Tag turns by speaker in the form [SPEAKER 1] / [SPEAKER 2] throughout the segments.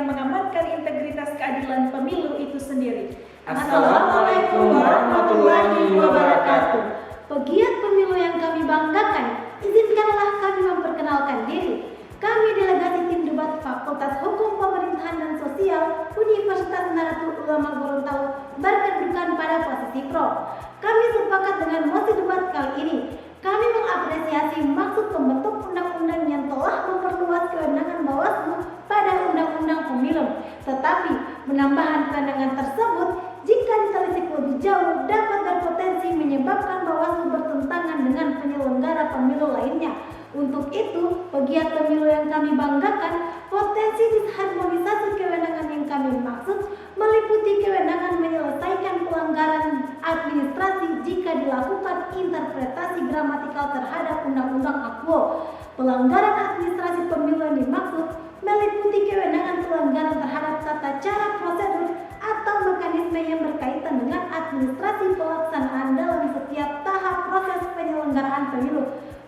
[SPEAKER 1] yang mengamankan integritas keadilan pemilu itu sendiri.
[SPEAKER 2] Assalamualaikum warahmatullahi wabarakatuh.
[SPEAKER 3] Pegiat pemilu yang kami banggakan, izinkanlah kami memperkenalkan diri. Kami delegasi tim debat Fakultas Hukum Pemerintahan dan Sosial Universitas Nahdlatul Ulama Gorontalo berkedudukan pada posisi pro. Kami sepakat dengan mosi debat kali ini. Kami mengapresiasi maksud pembentuk undang-undang yang telah memperluas kewenangan Bawaslu pada Undang-Undang Pemilu. Tetapi penambahan kewenangan tersebut jika ditelisik lebih jauh dapat berpotensi menyebabkan Bawaslu bertentangan dengan penyelenggara pemilu lainnya. Untuk itu, pegiat pemilu yang kami banggakan, potensi disharmonisasi kewenangan yang kami maksud meliputi kewenangan menyelesaikan pelanggaran administrasi jika dilakukan interpretasi gramatikal terhadap Undang-Undang Akwo. Pelanggaran administrasi pemilu yang dimaksud meliputi kewenangan pelanggaran terhadap tata cara prosedur atau mekanisme yang berkaitan dengan administrasi pelaksanaan dalam setiap tahap proses penyelenggaraan pemilu,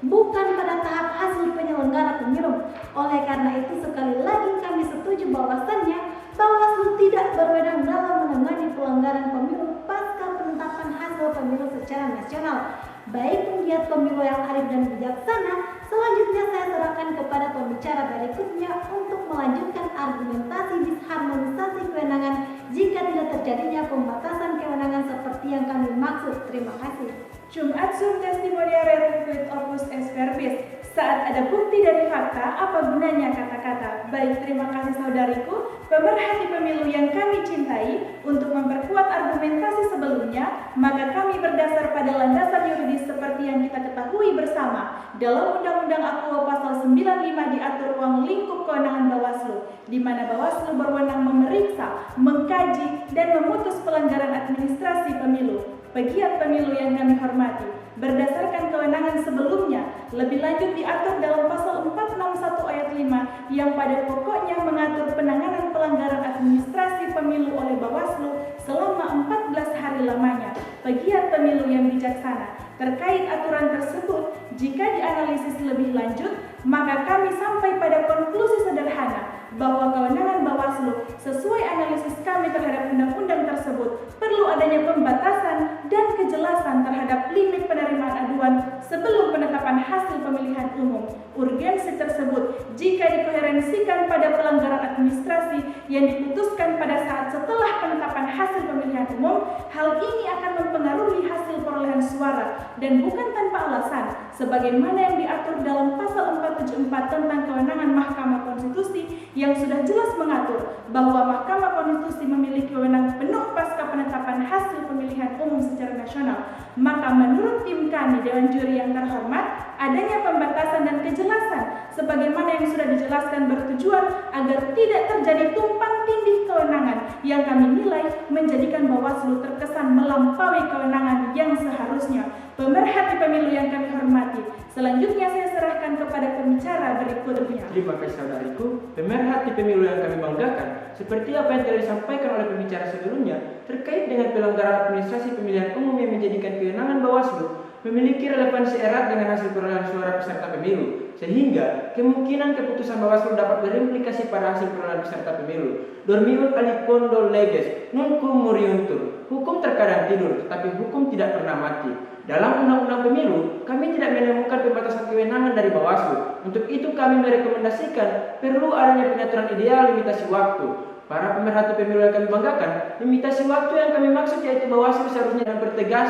[SPEAKER 3] bukan pada tahap hasil penyelenggara pemilu. Oleh karena itu, sekali lagi kami setuju bahwasannya Bawaslu tidak berwenang dalam menangani pelanggaran pemilu pasca penetapan hasil pemilu secara nasional. Baik penggiat pemilu yang arif dan bijaksana, selanjutnya saya serahkan kepada pembicara berikutnya untuk melanjutkan argumentasi disharmonisasi kewenangan jika tidak terjadinya pembatasan kewenangan seperti yang kami maksud. Terima kasih.
[SPEAKER 1] Jumat sum testimoniare quid opus est verbis. Saat ada bukti dari fakta, apa gunanya kata-kata? Baik, terima kasih saudariku, pemerhati pemilu yang kami cintai. Untuk memperkuat argumentasi sebelumnya, maka kami berdasar pada landasan yuridis seperti yang kita ketahui bersama. Dalam Undang-Undang Akwo pasal 95 diatur ruang lingkup kewenangan Bawaslu, di mana Bawaslu berwenang memeriksa, mengkaji, dan memutus pelanggaran administrasi pemilu. Pegiat pemilu yang kami hormati, berdasarkan kewenangan sebelumnya, lebih lanjut diatur dalam pasal 461 ayat 5 yang pada pokoknya mengatur penanganan pelanggaran administrasi pemilu oleh Bawaslu selama 14 hari lamanya. Pegiat pemilu yang bijaksana, terkait aturan tersebut, jika dianalisis lebih lanjut, maka kami sampai pada konklusi sederhana bahwa kewenangan Bawaslu sesuai analisis kami terhadap undang-undang tersebut perlu adanya pembatasan dan kejelasan terhadap limit penerimaan aduan sebelum penetapan hasil pemilihan umum. Urgensi tersebut jika dikoherensikan pada pelanggaran administrasi yang diputuskan pada saat setelah penetapan hasil pemilihan umum, hal ini akan mempengaruhi hasil perolehan suara dan bukan tanpa alasan, sebagaimana yang diatur dalam pasal 474 tentang kewenangan Mahkamah Konstitusi yang sudah jelas mengatur bahwa Mahkamah Konstitusi memiliki wewenang penuh pasca penetapan hasil pemilihan umum secara nasional. Maka menurut tim kami Dewan Juri yang terhormat, adanya pembatasan dan kejelasan sebagaimana yang sudah dijelaskan bertujuan agar tidak terjadi tumpang tindih kewenangan yang kami nilai menjadikan Bawaslu terkesan melampaui kewenangan yang seharusnya. Pemerhati pemilu yang kami hormati, selanjutnya saya serahkan kepada pembicara berikutnya.
[SPEAKER 2] Terima kasih saudariku, pemerhati pemilu yang kami banggakan. Seperti apa yang telah disampaikan oleh pembicara sebelumnya, terkait dengan pelanggaran administrasi pemilihan umum yang menjadikan kewenangan Bawaslu memiliki relevansi erat dengan hasil perolehan suara peserta pemilu, sehingga kemungkinan keputusan Bawaslu dapat berimplikasi pada hasil perolehan peserta pemilu. Dormiun aliquando leges, non cum moriuntur. Hukum terkadang tidur, tetapi hukum tidak pernah mati. Dalam Undang-Undang Pemilu, kami tidak menemukan pembatasan kewenangan dari Bawaslu. Untuk itu kami merekomendasikan perlu adanya pengaturan ideal limitasi waktu. Para pemerhati pemilu yang kami banggakan, limitasi waktu yang kami maksud yaitu Bawaslu seharusnya dan bertegas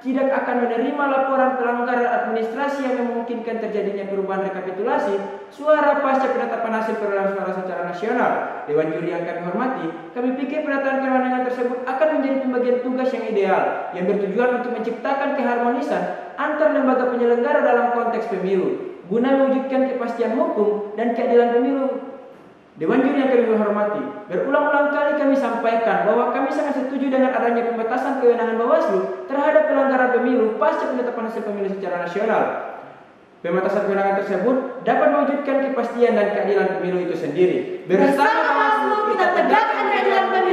[SPEAKER 2] tidak akan menerima laporan pelanggaran administrasi yang memungkinkan terjadinya perubahan rekapitulasi suara pasca penetapan hasil perolehan suara secara nasional. Dewan Juri yang kami hormati, kami pikir penataan kewenangan tersebut akan menjadi pembagian tugas yang ideal yang bertujuan untuk menciptakan keharmonisan antar lembaga penyelenggara dalam konteks pemilu guna mewujudkan kepastian hukum dan keadilan pemilu. Dewan Juri yang kami hormati, berulang-ulang kali kami sampaikan bahwa kami sangat setuju dengan adanya pembatasan kewenangan Bawaslu terhadap pelanggaran pemilu pasca penetapan hasil pemilu secara nasional. Pembatasan kewenangan tersebut dapat mewujudkan kepastian dan keadilan pemilu itu sendiri. Bersama Bawaslu kita tegakkan keadilan pemilu.